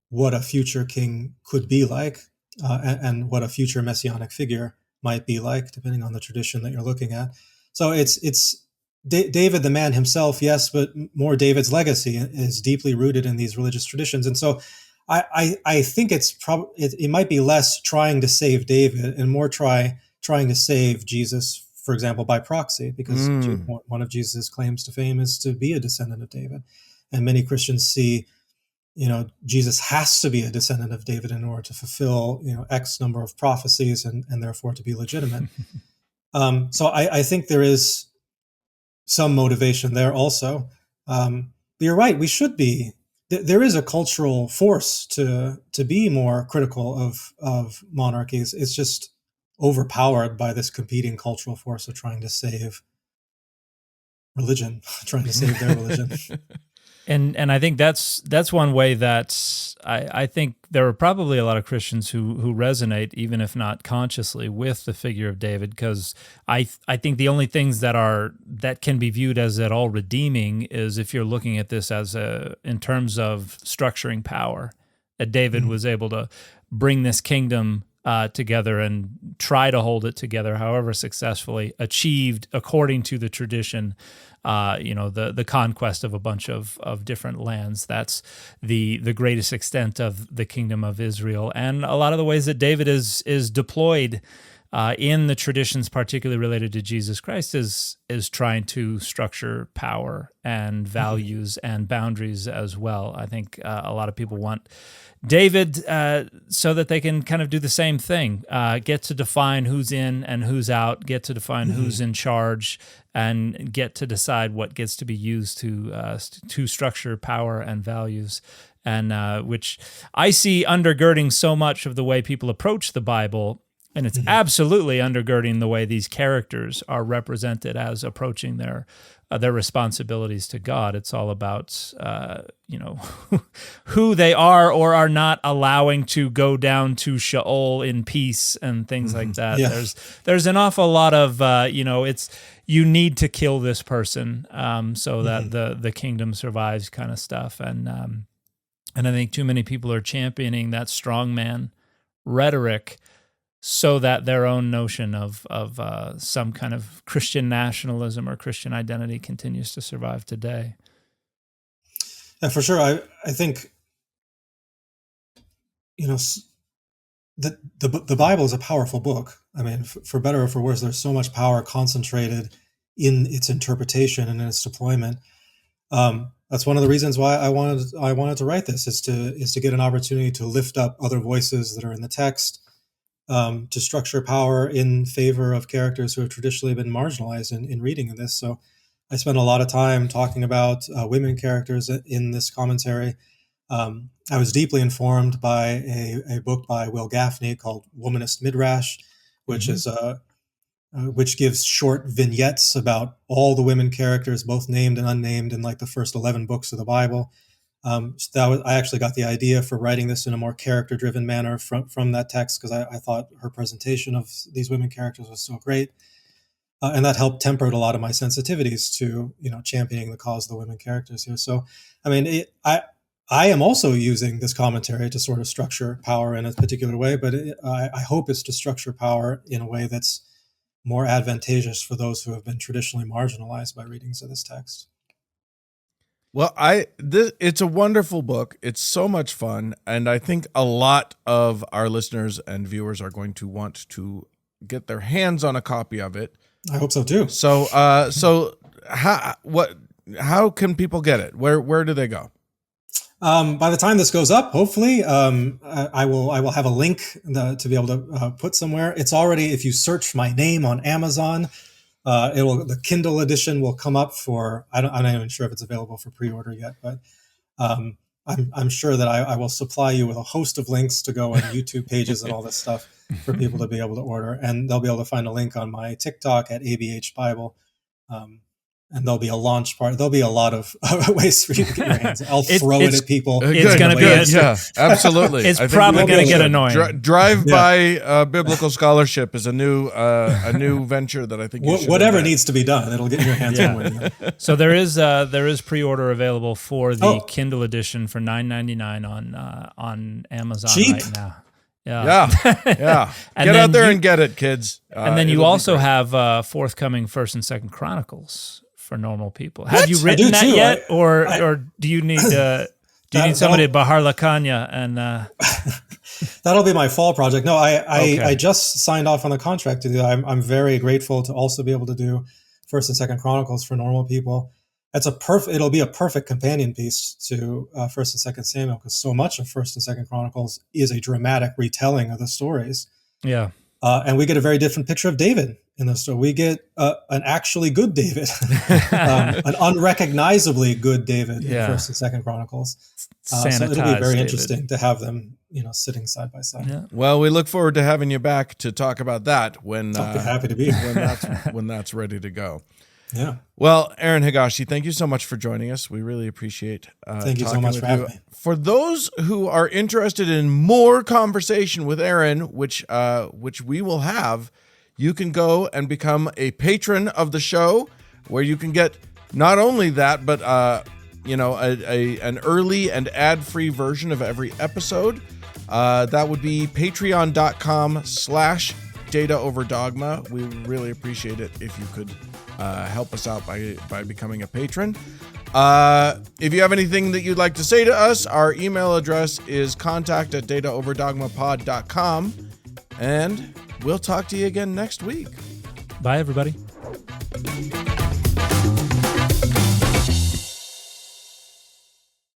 what a future king could be like, and what a future messianic figure might be like, depending on the tradition that you're looking at. So it's David, the man himself, yes, but more David's legacy is deeply rooted in these religious traditions. And so I think it might be less trying to save David and more trying to save Jesus, for example, by proxy, because one of Jesus' claims to fame is to be a descendant of David. And many Christians see, Jesus has to be a descendant of David in order to fulfill, X number of prophecies and therefore to be legitimate. So I think there is some motivation there also. But you're right, we should be. There is a cultural force to be more critical of monarchies. It's just overpowered by this competing cultural force of trying to save religion, trying to save their religion. And I think that's one way that I think there are probably a lot of Christians who resonate, even if not consciously, with the figure of David, because I think the only things that can be viewed as at all redeeming is if you're looking at this as in terms of structuring power, that David was able to bring this kingdom together and try to hold it together, however successfully, achieved according to the tradition, the conquest of a bunch of different lands. That's the greatest extent of the kingdom of Israel. And a lot of the ways that David is deployed in the traditions, particularly related to Jesus Christ, is trying to structure power and values and boundaries as well. I think a lot of people want David so that they can kind of do the same thing, get to define who's in and who's out, get to define who's in charge, and get to decide what gets to be used to structure power and values. And which I see undergirding so much of the way people approach the Bible, and it's absolutely undergirding the way these characters are represented as approaching their responsibilities to God. It's all about who they are or are not allowing to go down to Sheol in peace and things like that. Yeah. There's an awful lot of it's you need to kill this person so that the kingdom survives kind of stuff. And I think too many people are championing that strongman rhetoric so that their own notion of some kind of Christian nationalism or Christian identity continues to survive today. Yeah, for sure. I think, the Bible is a powerful book. I mean, for better or for worse, there's so much power concentrated in its interpretation and in its deployment. That's one of the reasons why I wanted to write this, is to get an opportunity to lift up other voices that are in the text, to structure power in favor of characters who have traditionally been marginalized in reading of this. So I spent a lot of time talking about women characters in this commentary. I was deeply informed by a book by Will Gaffney called Womanist Midrash, which is which gives short vignettes about all the women characters, both named and unnamed, in like the first 11 books of the Bible. I actually got the idea for writing this in a more character-driven manner from that text, because I thought her presentation of these women characters was so great. And that helped temper a lot of my sensitivities to, championing the cause of the women characters here. So, I mean, I am also using this commentary to sort of structure power in a particular way, but I hope it's to structure power in a way that's more advantageous for those who have been traditionally marginalized by readings of this text. Well, it's a wonderful book. It's so much fun, and I think a lot of our listeners and viewers are going to want to get their hands on a copy of it. I hope so too. So, how can people get it? Where do they go? By the time this goes up, hopefully, I will have a link to be able to put somewhere. It's already, if you search my name on Amazon, the Kindle edition will come up for. I'm not even sure if it's available for pre-order yet, but I'm sure that I will supply you with a host of links to go on YouTube pages and all this stuff for people to be able to order, and they'll be able to find a link on my TikTok at ABH Bible. And there'll be a launch part. There'll be a lot of ways for you to get your hands. I'll throw it at people. It's going to be, absolutely. It's probably going to get annoying. Drive-by biblical scholarship is a new venture that I think you should whatever needs to be done, it'll get your hands on one. So there is pre-order available for the Kindle edition for $9.99 on Amazon right now. Yeah. Get out there and get it, kids. And then you also have forthcoming 1st and 2nd Chronicles for normal people. Have you written that yet, or do you need somebody to Bahar Lakanya and? That'll be my fall project. No, I just signed off on the contract to do that. I'm very grateful to also be able to do 1st and 2nd Chronicles for normal people. It'll be a perfect companion piece to 1st and 2nd Samuel, because so much of 1st and 2nd Chronicles is a dramatic retelling of the stories. Yeah. And we get a very different picture of David in the story. We get an actually good David, an unrecognizably good David in 1st and 2nd Chronicles. So it'll be very David. interesting to have them, sitting side by side. Yeah. Well, we look forward to having you back to talk about that when I'll be happy to be here. when that's ready to go. Yeah. Well, Aaron Higashi, thank you so much for joining us. We really appreciate thank you so much for having me. For those who are interested in more conversation with Aaron, which we will have, you can go and become a patron of the show, where you can get not only that, but an early and ad-free version of every episode. That would be patreon.com/Data Over Dogma. We really appreciate it if you could help us out by becoming a patron. If you have anything that you'd like to say to us, our email address is contact@dataoverdogmapod.com. And we'll talk to you again next week. Bye, everybody.